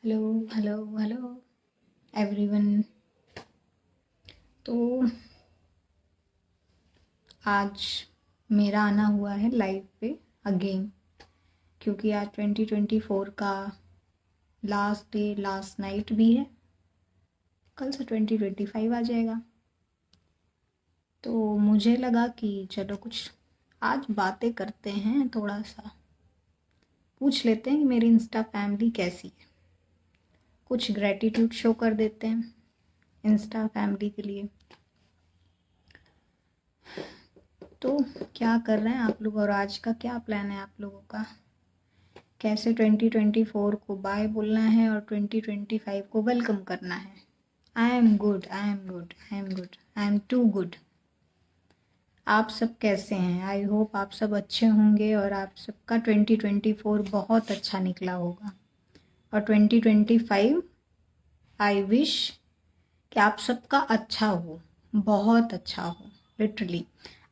Hello hello hello everyone. तो आज मेरा आना हुआ है लाइव पे अगेन, क्योंकि आज 2024 का लास्ट डे, लास्ट नाइट भी है। कल से 2025 आ जाएगा। तो मुझे लगा कि चलो कुछ आज बातें करते हैं, थोड़ा सा पूछ लेते हैं कि मेरी इंस्टा फैमिली कैसी है। कुछ ग्रेटिट्यूड शो कर देते हैं इंस्टा फैमिली के लिए। तो क्या कर रहे हैं आप लोग और आज का क्या प्लान है आप लोगों का? कैसे 2024 को बाय बोलना है और 2025 को वेलकम करना है? I am good, I am good, I am good, I am too good. आप सब कैसे हैं? आई होप आप सब अच्छे होंगे और आप सबका 2024 बहुत अच्छा निकला होगा। और 2025 आई विश कि आप सबका अच्छा हो, बहुत अच्छा हो। लिटरली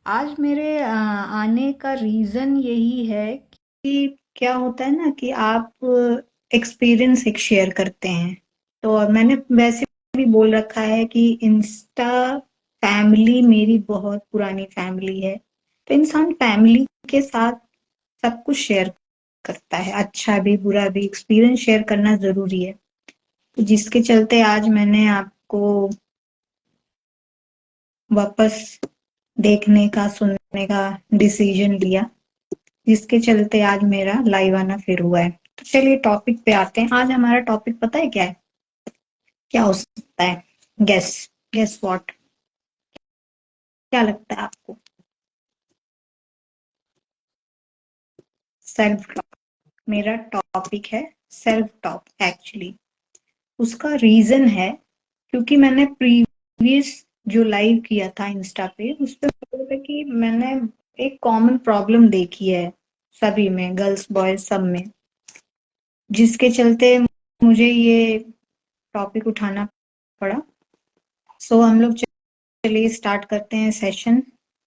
आज मेरे आने का रीज़न यही है कि क्या होता है ना कि आप एक्सपीरियंस एक शेयर करते हैं। तो मैंने वैसे भी बोल रखा है कि इंस्टा फैमिली मेरी बहुत पुरानी फैमिली है। तो इंसान फैमिली के साथ सब कुछ शेयर करता है, अच्छा भी बुरा भी एक्सपीरियंस शेयर करना जरूरी है। तो जिसके चलते आज मैंने आपको वापस देखने का, सुनने का डिसीजन लिया, जिसके चलते आज मेरा लाइव आना फिर हुआ है। तो चलिए टॉपिक पे आते हैं। आज हमारा टॉपिक पता है क्या है? क्या हो सकता है? Guess, guess what? क्या लगता है आपको? Self talk. मेरा टॉपिक है सेल्फ टॉक। एक्चुअली उसका रीजन है क्योंकि मैंने प्रीवियस जो लाइव किया था इंस्टा पे, उस पे बोला था कि मैंने एक कॉमन प्रॉब्लम देखी है सभी में, गर्ल्स बॉयज सब में, जिसके चलते मुझे ये टॉपिक उठाना पड़ा। सो हम लोग चलिए स्टार्ट करते हैं सेशन।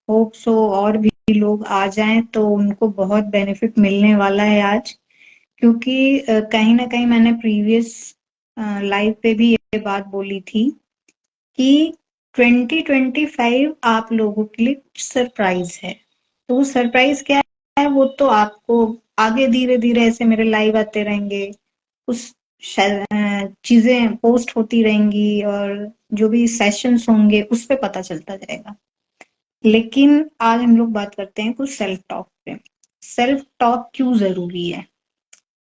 होप सो और भी लोग आ जाएं तो उनको बहुत बेनिफिट मिलने वाला है आज, क्योंकि कहीं ना कहीं मैंने प्रीवियस लाइव पे भी ये बात बोली थी कि 2025 आप लोगों के लिए सरप्राइज है। तो वो सरप्राइज क्या है वो तो आपको आगे धीरे धीरे ऐसे मेरे लाइव आते रहेंगे, उस चीजें पोस्ट होती रहेंगी और जो भी सेशंस होंगे उस पे पता चलता जाएगा। लेकिन आज हम लोग बात करते हैं कुछ सेल्फ टॉक पे। सेल्फ टॉक क्यों जरूरी है?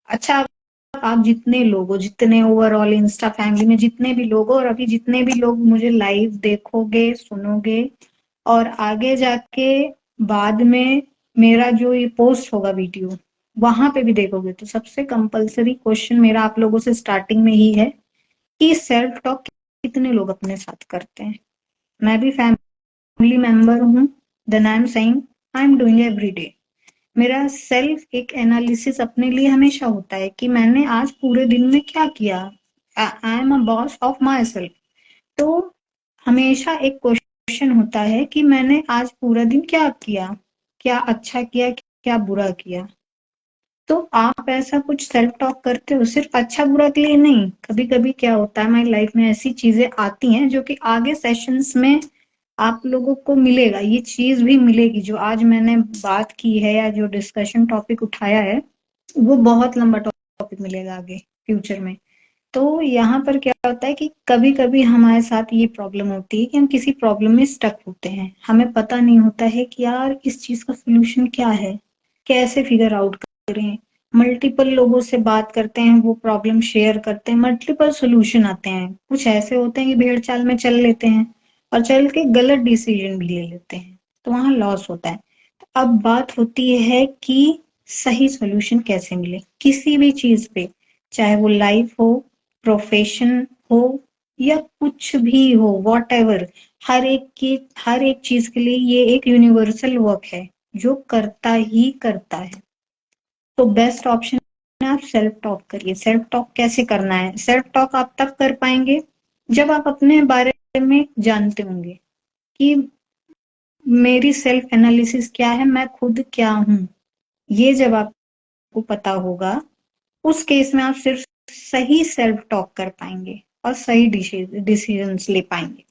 अच्छा, आप जितने लोग हो, जितने ओवरऑल इंस्टा फैमिली में जितने भी लोग हो, और अभी जितने भी लोग मुझे लाइव देखोगे, सुनोगे और आगे जाके बाद में मेरा जो ये पोस्ट होगा वीडियो, वहां पे भी देखोगे, तो सबसे कंपलसरी क्वेश्चन मेरा आप लोगों से स्टार्टिंग में ही है कि सेल्फ टॉक कितने लोग अपने साथ करते हैं? मैं भी फैमिली मेंबर हूँ, then I am saying I am doing every day. मेरा सेल्फ एक एनालिसिस अपने लिए हमेशा होता है कि मैंने आज पूरे दिन में क्या किया। I am a boss of my self. तो हमेशा एक क्वेश्चन होता है कि मैंने आज पूरा दिन क्या किया, क्या अच्छा किया, क्या बुरा किया। तो आप ऐसा कुछ सेल्फ टॉक करते हो? सिर्फ अच्छा बुरा के लिए नहीं, कभी कभी क्या होता है हमारी लाइफ में ऐसी चीजें आती हैं जो कि आगे सेशंस में आप लोगों को मिलेगा, ये चीज भी मिलेगी जो आज मैंने बात की है या जो डिस्कशन टॉपिक उठाया है, वो बहुत लंबा टॉपिक मिलेगा आगे फ्यूचर में। तो यहाँ पर क्या होता है कि कभी कभी हमारे साथ ये प्रॉब्लम होती है कि हम किसी प्रॉब्लम में स्टक होते हैं, हमें पता नहीं होता है कि यार इस चीज का सोल्यूशन क्या है, कैसे फिगर आउट करें। मल्टीपल लोगों से बात करते हैं, वो प्रॉब्लम शेयर करते हैं, मल्टीपल सोल्यूशन आते हैं। कुछ ऐसे होते हैं कि भेड़ चाल में चल लेते हैं और चल के गलत डिसीजन भी ले लेते हैं, तो वहां लॉस होता है। तो अब बात होती है कि सही सोल्यूशन कैसे मिले किसी भी चीज पे, चाहे वो लाइफ हो, प्रोफेशन हो या कुछ भी हो, वॉट एवर। हर एक चीज के लिए ये एक यूनिवर्सल वर्क है जो करता ही करता है। तो बेस्ट ऑप्शन है आप सेल्फ टॉक करिए। सेल्फ टॉक कैसे करना है? सेल्फ टॉक आप तब कर पाएंगे जब आप अपने बारे में जानते होंगे कि मेरी सेल्फ एनालिसिस क्या है, मैं खुद क्या हूं। ये जब आपको पता होगा, उस केस में आप सिर्फ सही सेल्फ टॉक कर पाएंगे और सही डिसीजंस ले पाएंगे।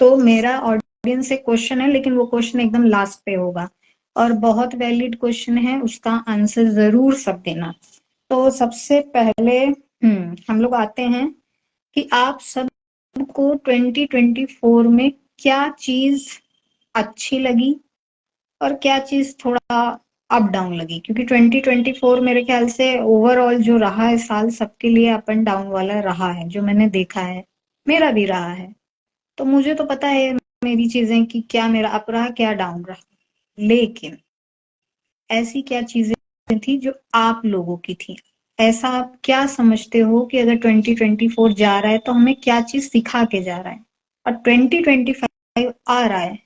तो मेरा ऑडियंस से क्वेश्चन है, लेकिन वो क्वेश्चन एकदम लास्ट पे होगा और बहुत वैलिड क्वेश्चन है, उसका आंसर जरूर सब देना। तो सबसे पहले हम लोग आते हैं कि आप सबको 2024 में क्या चीज अच्छी लगी और क्या चीज थोड़ा अप डाउन लगी, क्योंकि 2024 मेरे ख्याल से ओवरऑल जो रहा है साल सबके लिए अप एंड डाउन वाला रहा है, जो मैंने देखा है, मेरा भी रहा है। तो मुझे तो पता है मेरी चीजें कि क्या मेरा अप रहा क्या डाउन रहा, लेकिन ऐसी क्या चीजें थी जो आप लोगों की थी। ऐसा आप क्या समझते हो कि अगर 2024 जा रहा है तो हमें क्या चीज सिखा के जा रहा है, और 2025 आ रहा है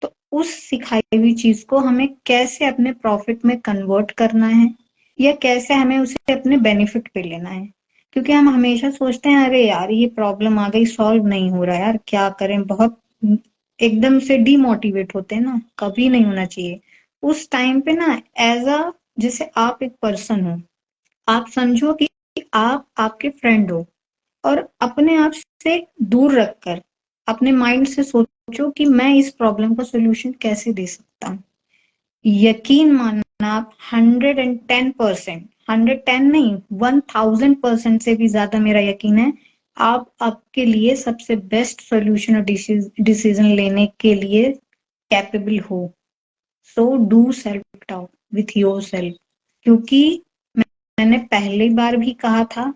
तो उस सिखाई हुई चीज को हमें कैसे अपने प्रॉफिट में कन्वर्ट करना है, या कैसे हमें उसे अपने बेनिफिट पे लेना है। क्योंकि हम हमेशा सोचते हैं अरे यार ये प्रॉब्लम आ गई, सॉल्व नहीं हो रहा यार, क्या करें, बहुत एकदम से डिमोटिवेट होते हैं ना, कभी नहीं होना चाहिए। उस टाइम पे ना एज अ, जैसे आप एक पर्सन हो, आप समझो कि आप आपके फ्रेंड हो, और अपने आप से दूर रखकर अपने माइंड से सोचो कि मैं इस प्रॉब्लम का सोल्यूशन कैसे दे सकता हूँ। यकीन मानना आप 110%, 110 नहीं, 1000% से भी ज्यादा मेरा यकीन है, आप आपके लिए सबसे बेस्ट सोल्यूशन और डिसीजन लेने के लिए कैपेबल हो। So do self talk with your self. क्योंकि मैंने पहली बार भी कहा था,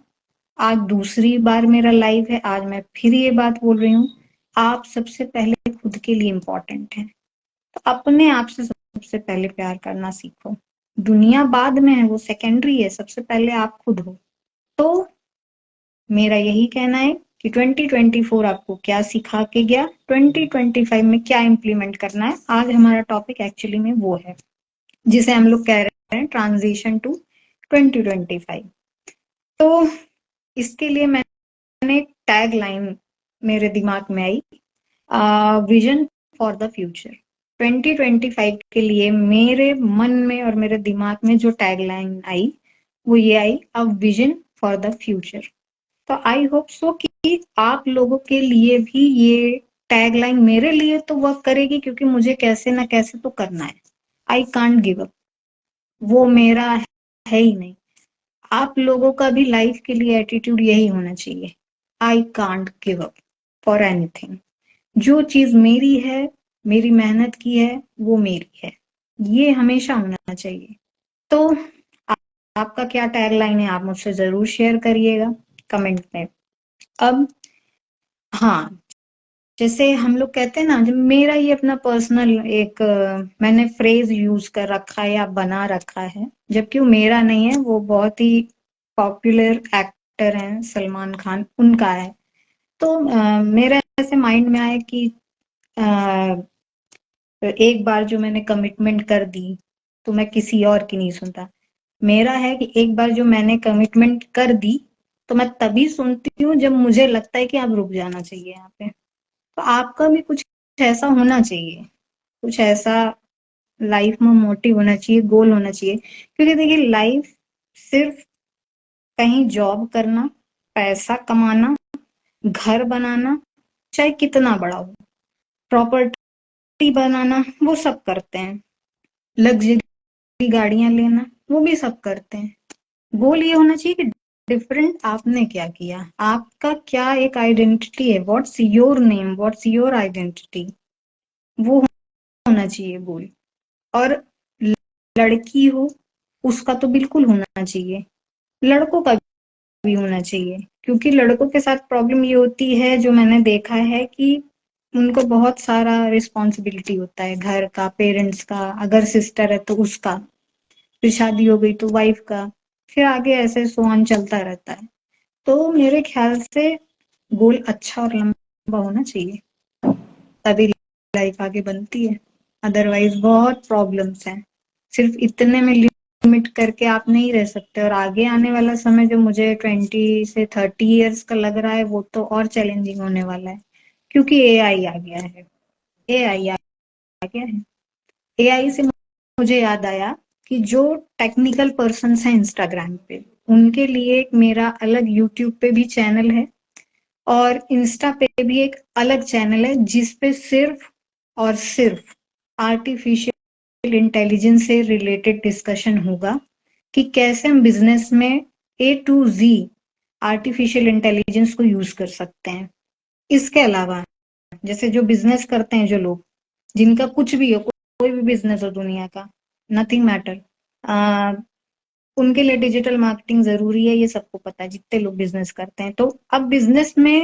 आज दूसरी बार मेरा लाइव है, आज मैं फिर ये बात बोल रही हूँ, आप सबसे पहले खुद के लिए इम्पोर्टेंट है। तो अपने आप से सबसे पहले प्यार करना सीखो। दुनिया बाद में है, वो सेकेंडरी है, सबसे पहले आप खुद हो। तो मेरा यही कहना है कि 2024 आपको क्या सिखा के गया, 2025 में क्या इम्प्लीमेंट करना है। आज हमारा टॉपिक एक्चुअली में वो है जिसे हम लोग कह रहे हैं ट्रांजिशन टू 2025। तो इसके लिए मैंने एक टैग लाइन मेरे दिमाग में आई, विजन फॉर द फ्यूचर। 2025 के लिए मेरे मन में और मेरे दिमाग में जो टैग लाइन आई वो ये आई, a vision for the future. तो आई होप सो कि आप लोगों के लिए भी ये टैग लाइन मेरे लिए तो वर्क करेगी, क्योंकि मुझे कैसे ना कैसे तो करना है। आई कांट गिव अप, वो मेरा है ही नहीं। आप लोगों का भी लाइफ के लिए एटीट्यूड यही होना चाहिए, I can't give up for anything. जो चीज मेरी है, मेरी मेहनत की है, वो मेरी है, ये हमेशा होना चाहिए। तो आपका क्या टैग लाइन है, आप मुझसे जरूर शेयर करिएगा कमेंट में। अब हाँ, जैसे हम लोग कहते हैं ना, जब मेरा ये अपना पर्सनल एक मैंने फ्रेज यूज कर रखा है या बना रखा है, जबकि वो मेरा नहीं है, वो बहुत ही पॉपुलर एक्टर हैं सलमान खान, उनका है। तो मेरा ऐसे माइंड में आया कि अ, एक बार जो मैंने कमिटमेंट कर दी तो मैं किसी और की नहीं सुनता। मेरा है कि एक बार जो मैंने कमिटमेंट कर दी तो मैं तभी सुनती हूँ जब मुझे लगता है कि आप रुक जाना चाहिए यहाँ पे। तो आपका भी कुछ ऐसा होना चाहिए, कुछ ऐसा लाइफ में मोटिव होना चाहिए, गोल होना चाहिए। क्योंकि देखिए लाइफ सिर्फ कहीं जॉब करना, पैसा कमाना, घर बनाना, चाहे कितना बड़ा हो, प्रॉपर्टी बनाना, वो सब करते हैं, लग्जरी गाड़ियां लेना, वो भी सब करते हैं। गोल ये होना चाहिए कि डिफरेंट आपने क्या किया, आपका क्या एक आइडेंटिटी है, what's your name, what's your identity, वो होना चाहिए गोल। और लड़की हो उसका तो बिल्कुल होना चाहिए, लड़कों का भी होना चाहिए। क्योंकि लड़कों के साथ प्रॉब्लम ये होती है, जो मैंने देखा है, कि उनको बहुत सारा रिस्पॉन्सिबिलिटी होता है, घर का, पेरेंट्स का, अगर सिस्टर है तो उसका, फिर शादी हो गई तो वाइफ का, फिर आगे ऐसे सोहन चलता रहता है। तो मेरे ख्याल से गोल अच्छा और लंबा होना चाहिए, तभी लाइफ आगे बनती है। अदरवाइज बहुत प्रॉब्लम्स हैं, सिर्फ इतने में लिमिट करके आप नहीं रह सकते। और आगे आने वाला समय जो मुझे 20 से 30 इयर्स का लग रहा है, वो तो और चैलेंजिंग होने वाला है, क्योंकि एआई आ गया है। एआई आ गया है। एआई से मुझे याद आया, कि जो टेक्निकल पर्सन्स हैं इंस्टाग्राम पे, उनके लिए एक मेरा अलग यूट्यूब पे भी चैनल है और इंस्टा पे भी एक अलग चैनल है जिसपे सिर्फ और सिर्फ आर्टिफिशियल इंटेलिजेंस से रिलेटेड डिस्कशन होगा कि कैसे हम बिजनेस में A to Z artificial intelligence को यूज कर सकते हैं। इसके अलावा जैसे जो बिजनेस करते हैं जो लोग, जिनका कुछ भी हो, कोई भी बिजनेस हो दुनिया का, नथिंग मैटर, उनके लिए डिजिटल मार्केटिंग जरूरी है, ये सबको पता है जितने लोग बिजनेस करते हैं। तो अब बिजनेस में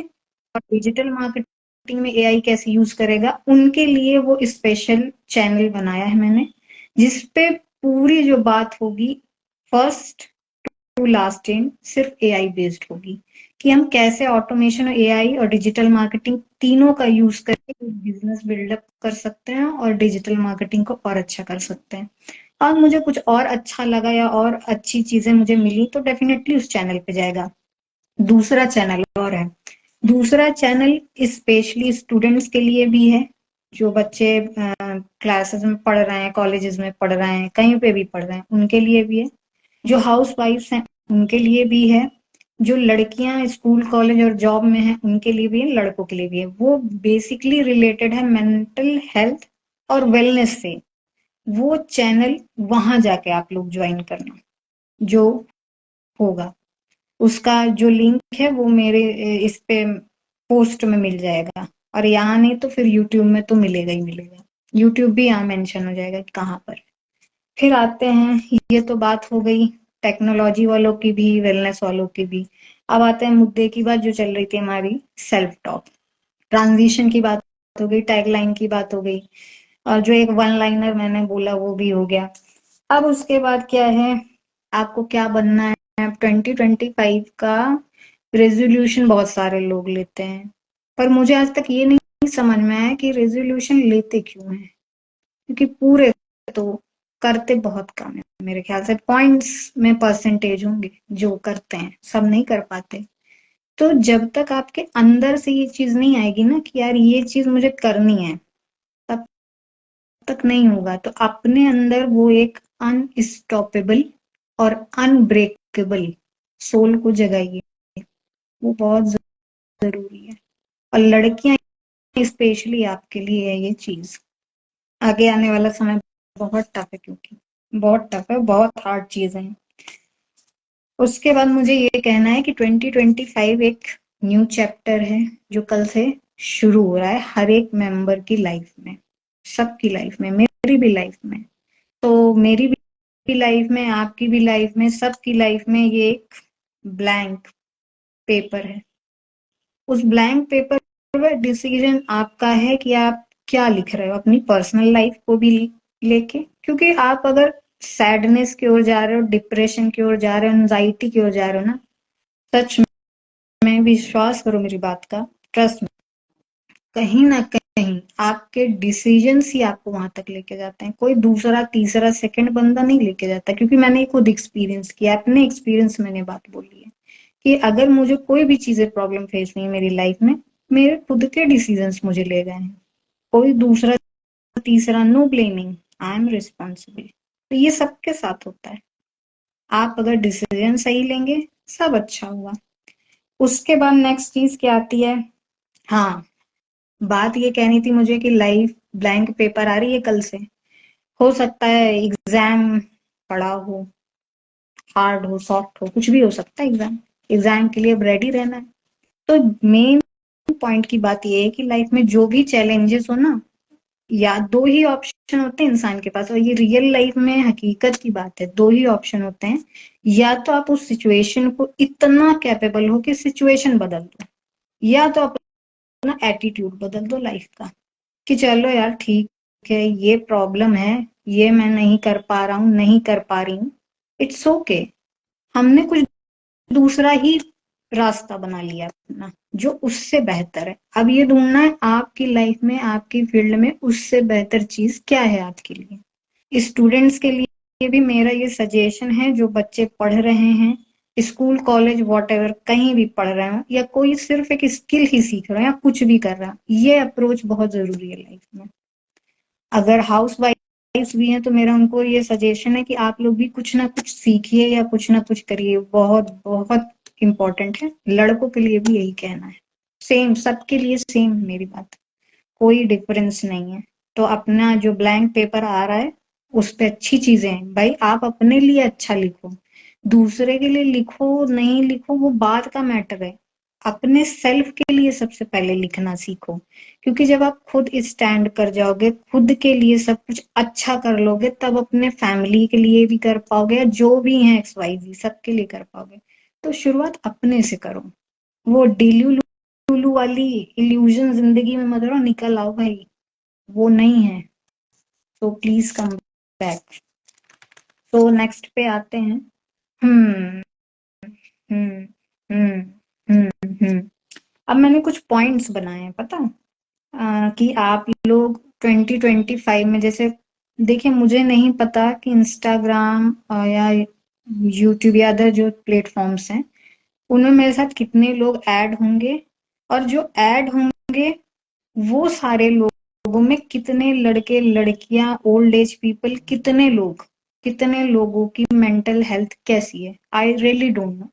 और डिजिटल मार्केटिंग में एआई कैसे यूज करेगा, उनके लिए वो स्पेशल चैनल बनाया है मैंने, जिसपे पूरी जो बात होगी फर्स्ट टू लास्ट एंड सिर्फ एआई बेस्ड होगी कि हम कैसे ऑटोमेशन, एआई और डिजिटल मार्केटिंग तीनों का यूज करके बिजनेस बिल्डअप कर सकते हैं और डिजिटल मार्केटिंग को और अच्छा कर सकते हैं। और मुझे कुछ और अच्छा लगा या और अच्छी चीजें मुझे मिली तो डेफिनेटली उस चैनल पे जाएगा। दूसरा चैनल और है, दूसरा चैनल स्पेशली स्टूडेंट्स के लिए भी है, जो बच्चे क्लासेस में पढ़ रहे हैं, कॉलेजेस में पढ़ रहे हैं, कहीं पे भी पढ़ रहे हैं, उनके लिए भी है। जो हाउस वाइफ्स हैं उनके लिए भी है। जो लड़कियां स्कूल कॉलेज और जॉब में हैं उनके लिए भी है, लड़कों के लिए भी है। वो बेसिकली रिलेटेड है मेंटल हेल्थ और वेलनेस से। वो चैनल वहां जाके आप लोग ज्वाइन करना, जो होगा उसका जो लिंक है वो मेरे इस पे पोस्ट में मिल जाएगा, और यहाँ नहीं तो फिर यूट्यूब में तो मिलेगा ही मिलेगा। यूट्यूब भी यहाँ मेंशन हो जाएगा कि कहाँ पर। फिर आते हैं, ये तो बात हो गई टेक्नोलॉजी वालों की भी, वेलनेस वालों की भी। अब आते हैं मुद्दे की बात जो चल रही थी हमारी, सेल्फ टॉक। ट्रांजिशन की बात हो गई, टैगलाइन की बात हो गई, और जो एक वन लाइनर मैंने बोला वो भी हो गया। अब उसके बाद क्या है, आपको क्या बनना है। अब 2025 का रेजोल्यूशन बहुत सारे लोग लेते हैं, पर मुझे आज तक ये नहीं समझ में आया कि रेजोल्यूशन लेते क्यों हैं, क्योंकि पूरे तो करते बहुत कम है। मेरे ख्याल से पॉइंट्स में परसेंटेज होंगे जो करते हैं, सब नहीं कर पाते। तो जब तक आपके अंदर से ये चीज नहीं आएगी ना कि यार ये चीज मुझे करनी है, तब तक नहीं होगा। तो अपने अंदर वो एक अनस्टॉपेबल और अनब्रेकेबल सोल को जगाइए, वो बहुत जरूरी है। और लड़कियां स्पेशली आपके लिए है ये चीज। आगे आने वाला समय बहुत टफ है, क्योंकि बहुत टफ है, बहुत हार्ड चीजें हैं। उसके बाद मुझे ये कहना है कि 2025 एक न्यू चैप्टर है जो कल से शुरू हो रहा है हर एक मेंबर की लाइफ में, सबकी लाइफ में, मेरी भी लाइफ में। तो मेरी भी लाइफ में, आपकी भी लाइफ में, सबकी लाइफ में ये एक ब्लैंक पेपर है। उस ब्लैंक पेपर पर डिसीजन आपका है कि आप क्या लिख रहे हो अपनी पर्सनल लाइफ को भी लेके। क्योंकि आप अगर सैडनेस की ओर जा रहे हो, डिप्रेशन की ओर जा रहे हो, एंजाइटी की ओर जा रहे हो ना, सच में विश्वास करो मेरी बात का, ट्रस्ट में, कहीं ना कहीं आपके डिसीजंस ही आपको वहां तक लेके जाते हैं। कोई दूसरा तीसरा सेकंड बंदा नहीं लेके जाता, क्योंकि मैंने खुद एक्सपीरियंस किया, अपने एक्सपीरियंस मैंने बात बोली है कि अगर मुझे कोई भी चीजें प्रॉब्लम फेस नहीं है मेरी लाइफ में, मेरे खुद के डिसीजंस मुझे ले गए हैं। कोई दूसरा तीसरा, no blaming, I am responsible. तो ये सबके साथ होता है। आप अगर डिसीजन सही लेंगे सब अच्छा होगा। उसके बाद नेक्स्ट चीज क्या आती है, हाँ, बात ये कहनी थी मुझे कि लाइफ ब्लैंक पेपर आ रही है कल से। हो सकता है एग्जाम पड़ा हो, हार्ड हो, सॉफ्ट हो, कुछ भी हो सकता है। एग्जाम एग्जाम के लिए अब रेडी रहना है। तो मेन पॉइंट की बात ये है कि लाइफ में जो भी चैलेंजेस हो ना, या दो ही ऑप्शन होते हैं इंसान के पास, और ये रियल लाइफ में हकीकत की बात है। दो ही ऑप्शन होते हैं, या तो आप उस सिचुएशन को इतना कैपेबल हो कि सिचुएशन बदल दो, या तो अपना एटीट्यूड बदल दो लाइफ का कि चलो यार ठीक है, ये प्रॉब्लम है, ये मैं नहीं कर पा रहा हूँ, नहीं कर पा रही हूँ, इट्स ओके। हमने कुछ दूसरा ही रास्ता बना लिया अपना जो उससे बेहतर है। अब ये ढूंढना है आपकी लाइफ में, आपकी फील्ड में उससे बेहतर चीज क्या है आपके लिए। स्टूडेंट्स के लिए भी मेरा ये सजेशन है, जो बच्चे पढ़ रहे हैं, स्कूल कॉलेज वॉट एवर कहीं भी पढ़ रहे हो, या कोई सिर्फ एक स्किल ही सीख रहा है या कुछ भी कर रहा है, ये अप्रोच बहुत जरूरी है लाइफ में। अगर हाउस वाइफ भी हैं, तो मेरा उनको ये सजेशन है कि आप लोग भी कुछ ना कुछ सीखिए या कुछ ना कुछ करिए, बहुत बहुत इम्पोर्टेंट है। लड़कों के लिए भी यही कहना है, सेम सबके लिए सेम मेरी बात, कोई डिफरेंस नहीं है। तो अपना जो ब्लैंक पेपर आ रहा है उस पे अच्छी चीजें हैं भाई, आप अपने लिए अच्छा लिखो, दूसरे के लिए लिखो नहीं लिखो वो बात का मैटर है, अपने सेल्फ के लिए सबसे पहले लिखना सीखो। क्योंकि जब आप खुद स्टैंड कर जाओगे, खुद के लिए सब कुछ अच्छा कर लोगे, तब अपने फैमिली के लिए भी कर पाओगे, या जो भी है XYZ सबके लिए कर पाओगे। तो शुरुआत अपने से करो, वो डिल्यू लुलू वाली इल्यूजन जिंदगी में मत रहो, निकल आओ भाई, वो नहीं है। तो प्लीज कम बैक। तो नेक्स्ट पे आते हैं। हम्म हम्म हम्म हम्म। अब मैंने कुछ पॉइंट्स बनाए हैं पता, कि आप लोग 2025 में, जैसे देखिए मुझे नहीं पता कि इंस्टाग्राम या यूट्यूब या अदर जो प्लेटफॉर्म्स हैं उनमें मेरे साथ कितने लोग ऐड होंगे, और जो ऐड होंगे वो सारे लोगों में कितने लड़के लड़कियां ओल्ड एज पीपल, कितने लोगों की मेंटल हेल्थ कैसी है, आई रियली डोंट नो।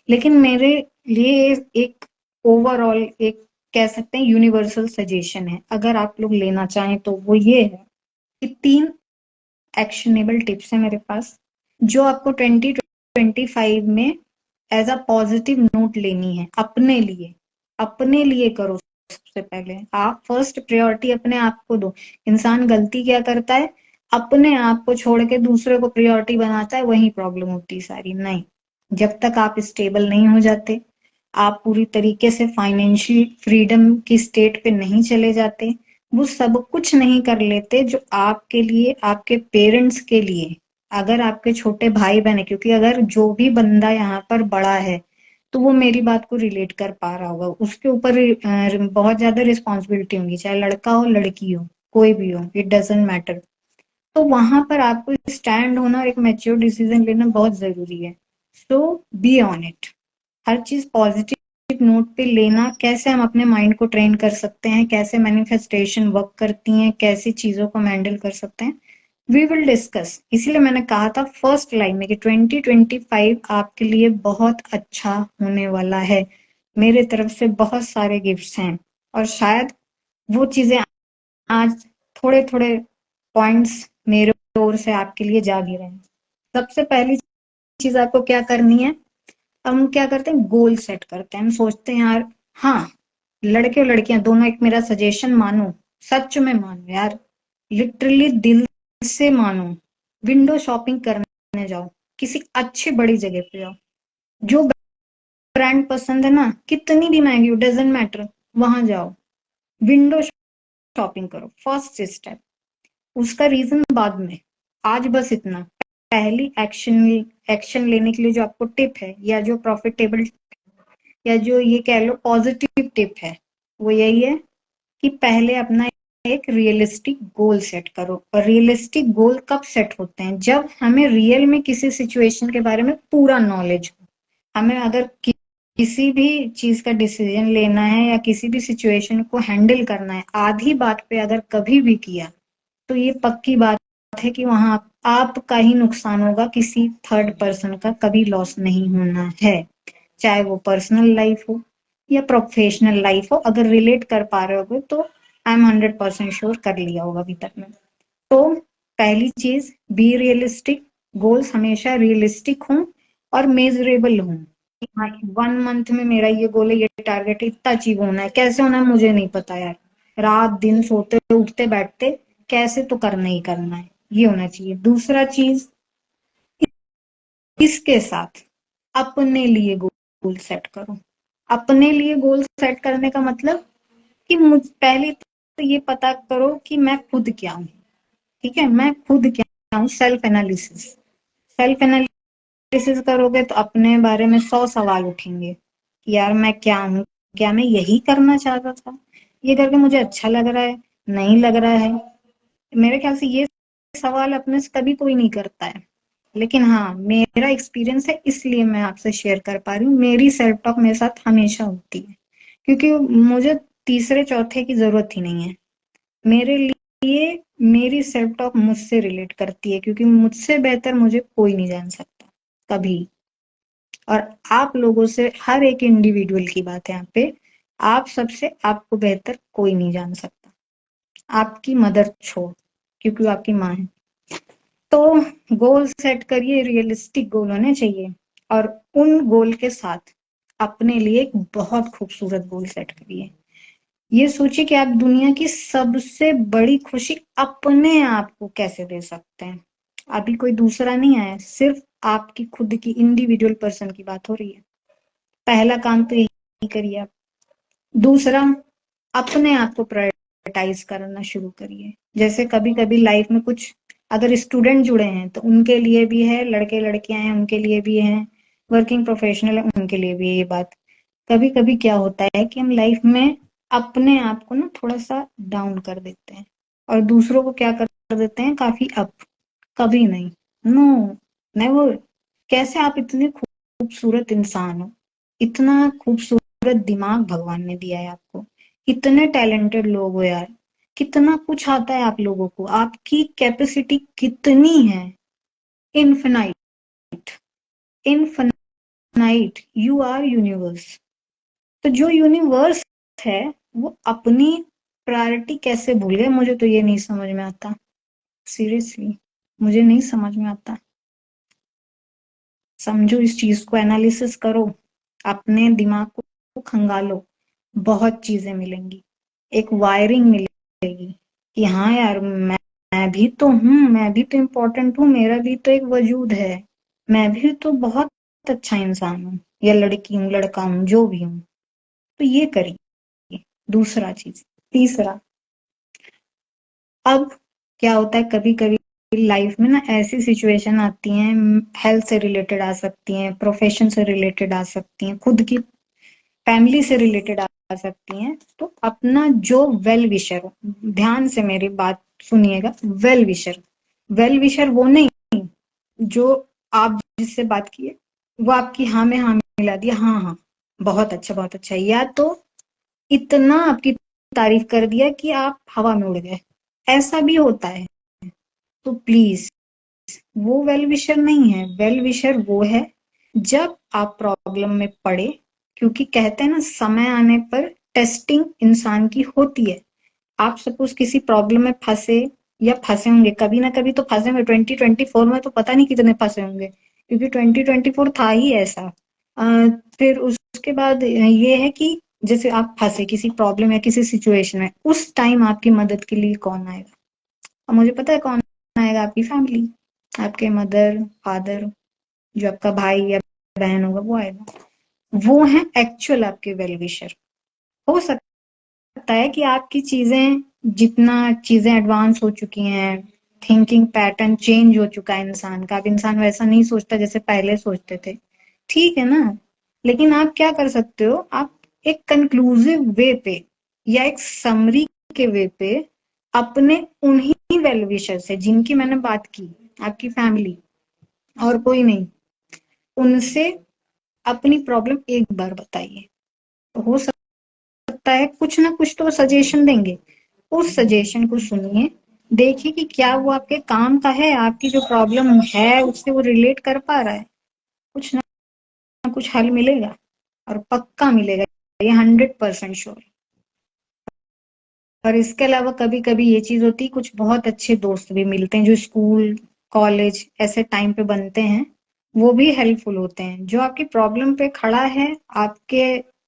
लेकिन मेरे लिए एक ओवरऑल एक कह सकते हैं यूनिवर्सल सजेशन है, अगर आप लोग लेना चाहें तो वो ये है कि 3 एक्शनेबल टिप्स है मेरे पास, जो आपको 2025 में एज अ पॉजिटिव नोट लेनी है अपने लिए। अपने लिए करो, सबसे पहले आप फर्स्ट प्रायोरिटी अपने आप को दो। इंसान गलती क्या करता है, अपने आप को छोड़ के दूसरे को प्रायोरिटी बनाता है, वही प्रॉब्लम होती है सारी। नहीं, जब तक आप स्टेबल नहीं हो जाते, आप पूरी तरीके से फाइनेंशियल फ्रीडम की स्टेट पे नहीं चले जाते, वो सब कुछ नहीं कर लेते जो आपके लिए, आपके पेरेंट्स के लिए, अगर आपके छोटे भाई बहन है, क्योंकि अगर जो भी बंदा यहाँ पर बड़ा है तो वो मेरी बात को रिलेट कर पा रहा होगा, उसके ऊपर बहुत ज्यादा रिस्पॉन्सिबिलिटी होगी, चाहे लड़का हो लड़की हो कोई भी हो, इट डजेंट मैटर। तो वहां पर आपको स्टैंड होना और एक मैच्योर डिसीजन लेना बहुत जरूरी है। सो बी ऑन इट, हर चीज पॉजिटिव नोट पे लेना, कैसे हम अपने माइंड को ट्रेन कर सकते हैं, कैसे मैनिफेस्टेशन वर्क करती हैं, कैसी चीजों को हैंडल कर सकते हैं, वी विल डिस्कस। इसीलिए मैंने कहा था फर्स्ट लाइन में कि 2025 आपके लिए बहुत अच्छा होने वाला है, मेरे तरफ से बहुत सारे गिफ्ट्स हैं, और शायद वो चीजें आज थोड़े थोड़े पॉइंट्स मेरे ओर से आपके लिए जा भी रहे हैं। सबसे पहली चीज आपको क्या करनी है, हम क्या करते हैं गोल सेट करते हैं, हम सोचते हैं यार, हाँ लड़के और लड़कियां दोनों एक मेरा सजेशन मानो, सच में मानो यार, लिटरली दिल से मानो, विंडो शॉपिंग करने जाओ, किसी अच्छी बड़ी जगह पे जाओ, जो ब्रांड पसंद है ना, कितनी भी महंगी हो डजेंट मैटर, वहां जाओ, विंडो शॉपिंग करो, फर्स्ट स्टेप। उसका रीजन बाद में, आज बस इतना, पहली एक्शन लेने के लिए जो आपको टिप है, या जो प्रॉफिटेबल, या जो ये कह लो पॉजिटिव टिप है, वो यही है कि पहले अपना एक रियलिस्टिक गोल सेट करो। और रियलिस्टिक गोल कब सेट होते हैं, जब हमें रियल में किसी सिचुएशन के बारे में पूरा नॉलेज हो। हमें अगर किसी भी चीज का डिसीजन लेना है या किसी भी सिचुएशन को हैंडल करना है, आधी बात पे अगर कभी भी किया, तो ये पक्की बात है कि वहां आपका ही नुकसान होगा, किसी थर्ड पर्सन का कभी लॉस नहीं होना है। चाहे वो पर्सनल लाइफ हो या प्रोफेशनल लाइफ हो, अगर रिलेट कर पा रहे हो तो आई एम 100% श्योर कर लिया होगा अभी तक में। तो पहली चीज, बी रियलिस्टिक, गोल्स हमेशा रियलिस्टिक हों और मेजरेबल हों। हाँ, 1 मंथ में मेरा ये गोल है, ये टारगेट है, इतना अचीव होना है, कैसे होना है मुझे नहीं पता यार, रात दिन सोते उठते बैठते कैसे तो करना ही करना है, ये होना चाहिए। दूसरा चीज, इसके साथ अपने लिए गोल सेट करो। अपने लिए गोल सेट करने का मतलब कि मुझ पहले तो ये पता करो कि मैं खुद क्या हूँ, ठीक है, मैं खुद क्या हूँ, सेल्फ एनालिसिस। सेल्फ एनालिसिस करोगे तो अपने बारे में 100 सवाल उठेंगे कि यार मैं क्या हूँ, क्या मैं यही करना चाहता था, ये करके मुझे अच्छा लग रहा है, नहीं लग रहा है। मेरे ख्याल से ये सवाल अपने से कभी कोई नहीं करता है, लेकिन हाँ मेरा एक्सपीरियंस है, इसलिए मैं आपसे शेयर कर पा रही हूँ। मेरी सेल्फ टॉक मेरे साथ हमेशा होती है, क्योंकि मुझे तीसरे चौथे की जरूरत ही नहीं है। मेरे ये मेरी सेल्फ टॉक मुझसे रिलेट करती है, क्योंकि मुझसे बेहतर मुझे कोई नहीं जान सकता कभी। और आप लोगों से, हर एक इंडिविजुअल की बात है यहाँ पे, आप सबसे आपको बेहतर कोई नहीं जान सकता, आपकी मदर छोड़, क्योंकि वो आपकी माँ है। तो गोल सेट करिए, रियलिस्टिक गोल होने चाहिए, और उन गोल के साथ अपने लिए एक बहुत खूबसूरत गोल सेट करिए। ये सोचिए कि आप दुनिया की सबसे बड़ी खुशी अपने आप को कैसे दे सकते हैं। अभी कोई दूसरा नहीं आया, सिर्फ आपकी खुद की इंडिविजुअल पर्सन की बात हो रही है। पहला काम तो यही करिए आप। दूसरा, अपने आप को प्रायोरिटाइज करना शुरू करिए। जैसे कभी कभी लाइफ में कुछ, अगर स्टूडेंट जुड़े हैं तो उनके लिए भी है, लड़के लड़कियां हैं उनके लिए भी है, वर्किंग प्रोफेशनल है उनके लिए भी है ये बात। कभी कभी क्या होता है कि हम लाइफ में अपने आप को ना थोड़ा सा डाउन कर देते हैं, और दूसरों को क्या कर देते हैं, काफी अप। कभी नहीं, नो, नेवर। कैसे आप इतने खूबसूरत इंसान हो, इतना खूबसूरत दिमाग भगवान ने दिया है आपको, इतने टैलेंटेड लोग हो यार, कितना कुछ आता है आप लोगों को, आपकी कैपेसिटी कितनी है, infinite, infinite, you are universe. तो जो यूनिवर्स है वो अपनी प्रायोरिटी कैसे भूल गए, मुझे तो ये नहीं समझ में आता, सीरियसली मुझे नहीं समझ में आता। समझो इस चीज को, एनालिसिस करो, अपने दिमाग को खंगालो, बहुत चीजें मिलेंगी, एक वायरिंग मिलेगी कि हाँ यार, मैं भी तो हूँ, मैं भी तो इम्पोर्टेंट हूँ, मेरा भी तो एक वजूद है, मैं भी तो बहुत अच्छा इंसान हूँ, या लड़की हूँ, लड़का हूँ, जो भी हूँ। तो ये करिए। दूसरा चीज, तीसरा, अब क्या होता है, कभी कभी लाइफ में ना ऐसी सिचुएशन आती हैं, हेल्थ से रिलेटेड आ सकती हैं, प्रोफेशन से रिलेटेड आ सकती हैं, खुद की फैमिली से रिलेटेड आ सकती हैं। तो अपना जो वेल विशर हो, ध्यान से मेरी बात सुनिएगा, वेल विशर, वेल विशर वो नहीं जो आप जिससे बात किए वो आपकी हाँ में हाँ मिला दिया, हाँ हाँ बहुत अच्छा बहुत अच्छा, या तो इतना आपकी तारीफ कर दिया कि आप हवा में उड़ गए, ऐसा भी होता है। तो प्लीज, वो वेल विशर नहीं है। वेल विशर वो है जब आप प्रॉब्लम में पड़े, क्योंकि कहते हैं ना, समय आने पर टेस्टिंग इंसान की होती है। आप सपोज किसी प्रॉब्लम में फंसे, या फंसे होंगे, कभी ना कभी तो फंसे होंगे, 2024 में तो पता नहीं कितने फंसे होंगे, क्योंकि 2024 था ही ऐसा। फिर उसके बाद ये है कि जैसे आप फंसे किसी प्रॉब्लम या किसी सिचुएशन में, उस टाइम आपकी मदद के लिए कौन आएगा? और मुझे पता है कौन आएगा, आपकी फैमिली, आपके मदर फादर, जो आपका भाई या बहन होगा वो आएगा। वो है एक्चुअल आपके वेल विशर। हो सकता है कि आपकी चीजें, जितना चीजें एडवांस हो चुकी हैं, थिंकिंग पैटर्न चेंज हो चुका है इंसान का, अब इंसान वैसा नहीं सोचता जैसे पहले सोचते थे, ठीक है ना। लेकिन आप क्या कर सकते हो, आप एक कंक्लूसिव वे पे, या एक समरी के वे पे, अपने उन्हीं वेल विशर से जिनकी मैंने बात की, आपकी फैमिली और कोई नहीं, उनसे अपनी प्रॉब्लम एक बार बताइए। तो हो सकता है कुछ ना कुछ तो सजेशन देंगे, उस सजेशन को सुनिए, देखिए कि क्या वो आपके काम का है, आपकी जो प्रॉब्लम है उससे वो रिलेट कर पा रहा है, कुछ ना कुछ हल मिलेगा, और पक्का मिलेगा, ये 100% श्योर। और इसके अलावा कभी कभी ये चीज होती है, कुछ बहुत अच्छे दोस्त भी मिलते हैं जो स्कूल कॉलेज ऐसे टाइम पे बनते हैं, वो भी हेल्पफुल होते हैं। जो आपकी प्रॉब्लम पे खड़ा है, आपके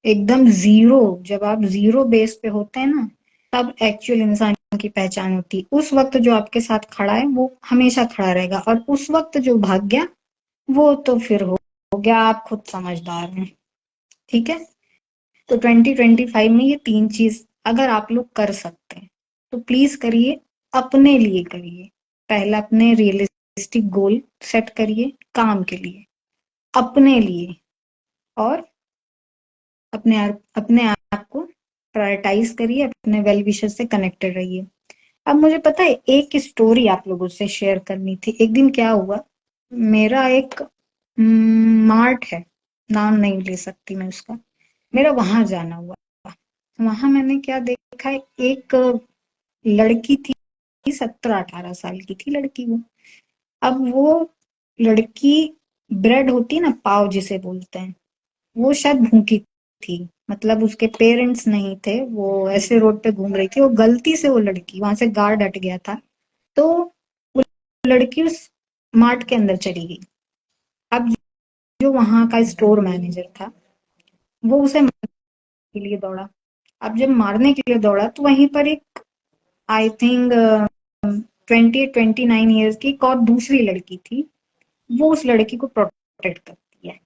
एकदम जीरो, जब आप जीरो बेस पे होते हैं ना, तब एक्चुअल इंसान की पहचान होती है। उस वक्त जो आपके साथ खड़ा है वो हमेशा खड़ा रहेगा, और उस वक्त जो भाग गया वो तो फिर हो गया, आप खुद समझदार हैं। ठीक है। तो 2025 में ये तीन चीज अगर आप लोग कर सकते हैं तो प्लीज करिए, अपने लिए करिए। पहला, अपने रियलिस्टिक गोल सेट करिए काम के लिए, अपने लिए, और अपने आप को प्रायोरिटाइज करिए, अपने वेल विशर से कनेक्टेड रहिए। अब मुझे पता है एक स्टोरी आप लोगों से शेयर करनी थी। एक दिन क्या हुआ, मेरा एक मार्ट है, नाम नहीं ले सकती मैं उसका, मेरा वहां जाना हुआ। वहां मैंने क्या देखा, एक लड़की थी, 17-18 साल की थी लड़की वो। अब वो लड़की, ब्रेड होती है ना, पाव जिसे बोलते हैं, वो शायद भूखी थी। मतलब उसके पेरेंट्स नहीं थे, वो ऐसे रोड पे घूम रही थी, वो गलती से, वो लड़की वहां से गार्ड हट गया था, तो वो लड़की उस मार्ट के अंदर चली गई। अब जो वहां का स्टोर मैनेजर था, वो उसे मारने के लिए दौड़ा। अब जब मारने के लिए दौड़ा तो वहीं पर एक, आई थिंक 20-29 ईयर्स की एक और दूसरी लड़की थी, वो उस लड़की को प्रोटेक्ट करती है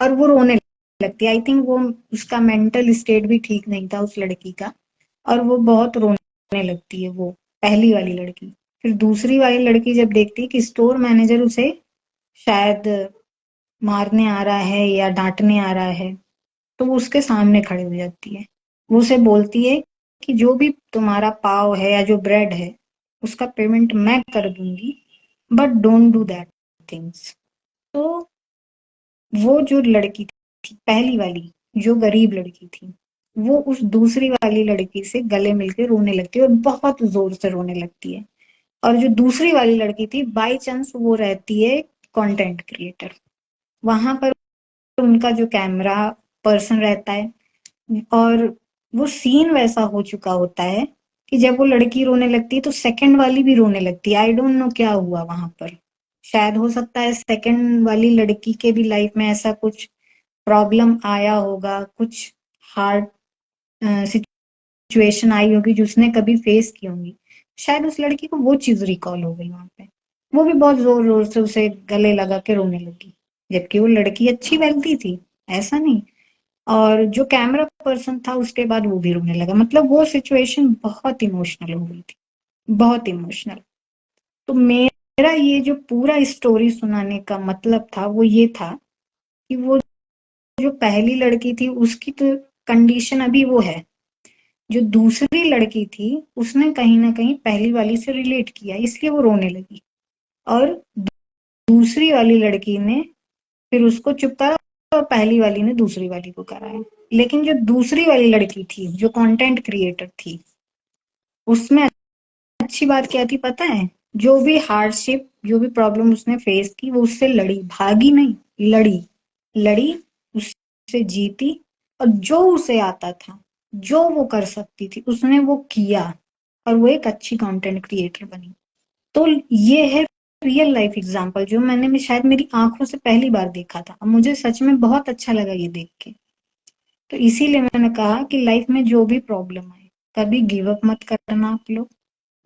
और वो रोने लगती है। आई थिंक वो, उसका मेंटल स्टेट भी ठीक नहीं था उस लड़की का, और वो बहुत रोने लगती है, वो पहली वाली लड़की। फिर दूसरी वाली लड़की जब देखती है कि स्टोर मैनेजर उसे शायद मारने आ रहा है या डांटने आ रहा है, तो वो उसके सामने खड़ी हो जाती है। वो उसे बोलती है कि जो भी तुम्हारा पाव है या जो ब्रेड है, उसका पेमेंट मैं कर दूंगी, but don't do that things. तो वो जो लड़की थी पहली वाली, जो गरीब लड़की थी, वो उस दूसरी वाली लड़की से गले मिलके रोने लगती है और बहुत जोर से रोने लगती है। और जो दूसरी वाली लड़की थी, बाई चांस वो रहती है कंटेंट क्रिएटर, वहां पर उनका जो कैमरा पर्सन रहता है, और वो सीन वैसा हो चुका होता है कि जब वो लड़की रोने लगती है तो सेकंड वाली भी रोने लगती है। आई डोंट नो क्या हुआ वहां पर। शायद हो सकता है सेकंड वाली लड़की के भी लाइफ में ऐसा कुछ प्रॉब्लम आया होगा, कुछ हार्ड सिचुएशन आई होगी जो उसने कभी फेस की होंगी। शायद उस लड़की को वो चीज रिकॉल हो गई वहां पे, वो भी बहुत जोर जोर से उसे गले लगा के रोने लगी, जबकि वो लड़की अच्छी वेल्थी थी, ऐसा नहीं। और जो कैमरा पर्सन था उसके बाद वो भी रोने लगा। मतलब वो सिचुएशन बहुत इमोशनल हो गई थी, बहुत इमोशनल। तो मेरा ये जो पूरा स्टोरी सुनाने का मतलब था वो ये था कि वो जो पहली लड़की थी उसकी तो कंडीशन अभी वो है, जो दूसरी लड़की थी उसने कहीं ना कहीं पहली वाली से रिलेट किया, इसलिए वो रोने लगी। और दूसरी वाली लड़की ने फिर उसको चुप करा, और पहली वाली ने दूसरी वाली को कराया। लेकिन जो दूसरी वाली लड़की थी, जो कंटेंट क्रिएटर थी, उसमें अच्छी बात क्या थी पता है? जो भी हार्डशिप, जो भी प्रॉब्लम उसने फेस की, वो उससे लड़ी, भागी नहीं, लड़ी। लड़ी, उससे जीती, और जो उसे आता था, जो वो कर सकती थी, उसने वो किया, और वो एक अच्छी कंटेंट क्रिएटर बनी। तो ये है रियल लाइफ एग्जांपल, जो मैंने भी शायद मेरी आंखों से पहली बार देखा था। अब मुझे सच में बहुत अच्छा लगा ये देख के। तो इसीलिए मैंने कहा कि लाइफ में जो भी प्रॉब्लम आए, कभी गिव अप मत करना आप लोग।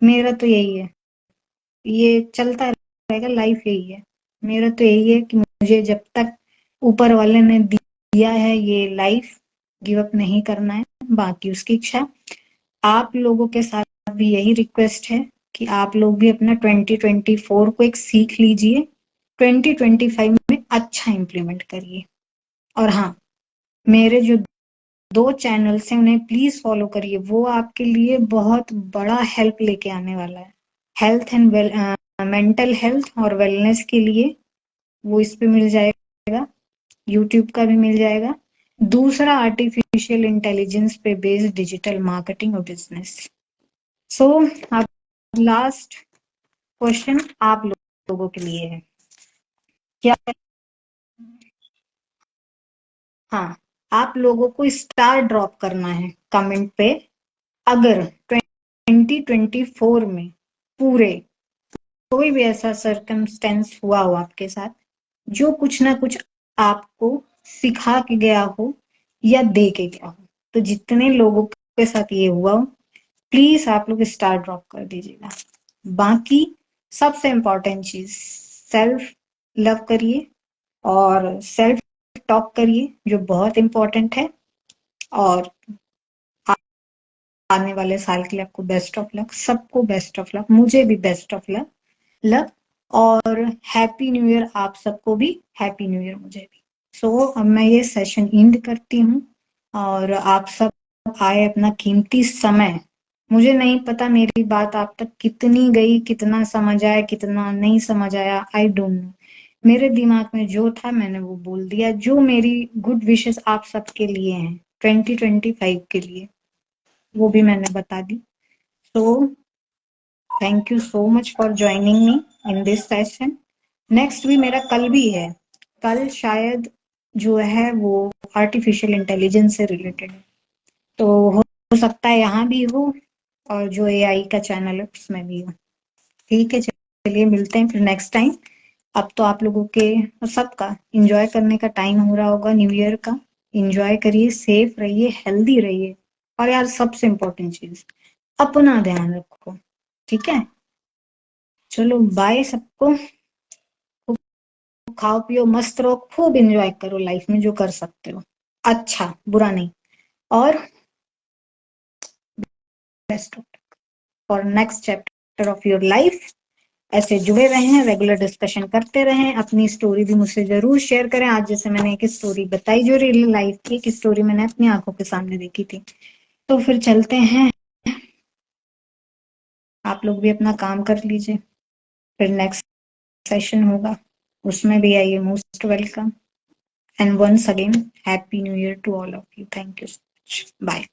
मेरा तो यही है, ये चलता रहेगा, लाइफ यही है। मेरा तो यही है कि मुझे जब तक ऊपर वाले ने दिया है ये लाइफ, गिव अप नहीं करना है, बाकी उसकी इच्छा। आप लोगों के साथ भी यही रिक्वेस्ट है कि आप लोग भी अपना 2024 को एक सीख लीजिए, 2025 में अच्छा इम्प्लीमेंट करिए। और हाँ, मेरे जो 2 चैनल्स हैं उन्हें प्लीज फॉलो करिए, वो आपके लिए बहुत बड़ा हेल्प लेके आने वाला है। हेल्थ एंड मेंटल हेल्थ और वेलनेस के लिए, वो इस पे मिल जाएगा, यूट्यूब का भी मिल जाएगा। दूसरा, आर्टिफिशियल इंटेलिजेंस पे बेस्ड डिजिटल मार्केटिंग और बिजनेस। सो अब लास्ट क्वेश्चन आप लोगों के लिए है, क्या? हाँ, आप लोगों को स्टार ड्रॉप करना है कमेंट पे, अगर 2024 में पूरे कोई भी ऐसा सरकमस्टेंस हुआ हो आपके साथ, जो कुछ ना कुछ आपको सिखा के गया हो या दे के गया हो। तो जितने लोगों के साथ ये हुआ हो, प्लीज आप लोग स्टार ड्रॉप कर दीजिएगा। बाकी सबसे इम्पोर्टेंट चीज, सेल्फ लव करिए और सेल्फ टॉक करिए, जो बहुत इम्पोर्टेंट है। और आने वाले साल के लिए आपको बेस्ट ऑफ लक, सबको बेस्ट ऑफ लक, मुझे भी बेस्ट ऑफ लक लक और हैप्पी न्यू ईयर आप सबको भी, हैप्पी न्यू ईयर मुझे भी। सो अब मैं ये सेशन एंड करती हूँ, और आप सब आए अपना कीमती समय, मुझे नहीं पता मेरी बात आप तक कितनी गई, कितना समझ आया, कितना नहीं समझ आया, आई डोंट नो। मेरे दिमाग में जो था मैंने वो बोल दिया, जो मेरी गुड विशेस आप सबके लिए हैं 2025 के लिए, वो भी मैंने बता दी। So thank you so much for joining me in this session. Next भी मेरा कल भी है, कल शायद जो है वो आर्टिफिशियल इंटेलिजेंस से रिलेटेड है, तो हो सकता है यहाँ भी हो और जो एआई का चैनल है उसमें भी हो। ठीक है, चलिए मिलते हैं फिर नेक्स्ट टाइम। अब तो आप लोगों के सबका इंजॉय करने का टाइम हो रहा होगा, न्यू ईयर का। इंजॉय करिए, सेफ रहिए, हेल्दी रहिए, और यार सबसे इम्पोर्टेंट चीज, अपना ध्यान रखो। ठीक है, चलो बाय सबको। खाओ पियो, मस्त रहो, खूब एंजॉय करो लाइफ में जो कर सकते हो, अच्छा बुरा नहीं, और best for next chapter of your life. ऐसे जुड़े रहें, रेगुलर डिस्कशन करते रहें, अपनी स्टोरी भी मुझसे जरूर शेयर करें। आज जैसे मैंने एक स्टोरी बताई जो रियल लाइफ की, एक स्टोरी मैंने अपनी आंखों के सामने देखी थी। तो फिर चलते हैं, आप लोग भी अपना काम कर लीजिए, फिर नेक्स्ट सेशन होगा, उसमें भी आइए, most welcome. And once again happy new year to all of you. Thank you so much, bye.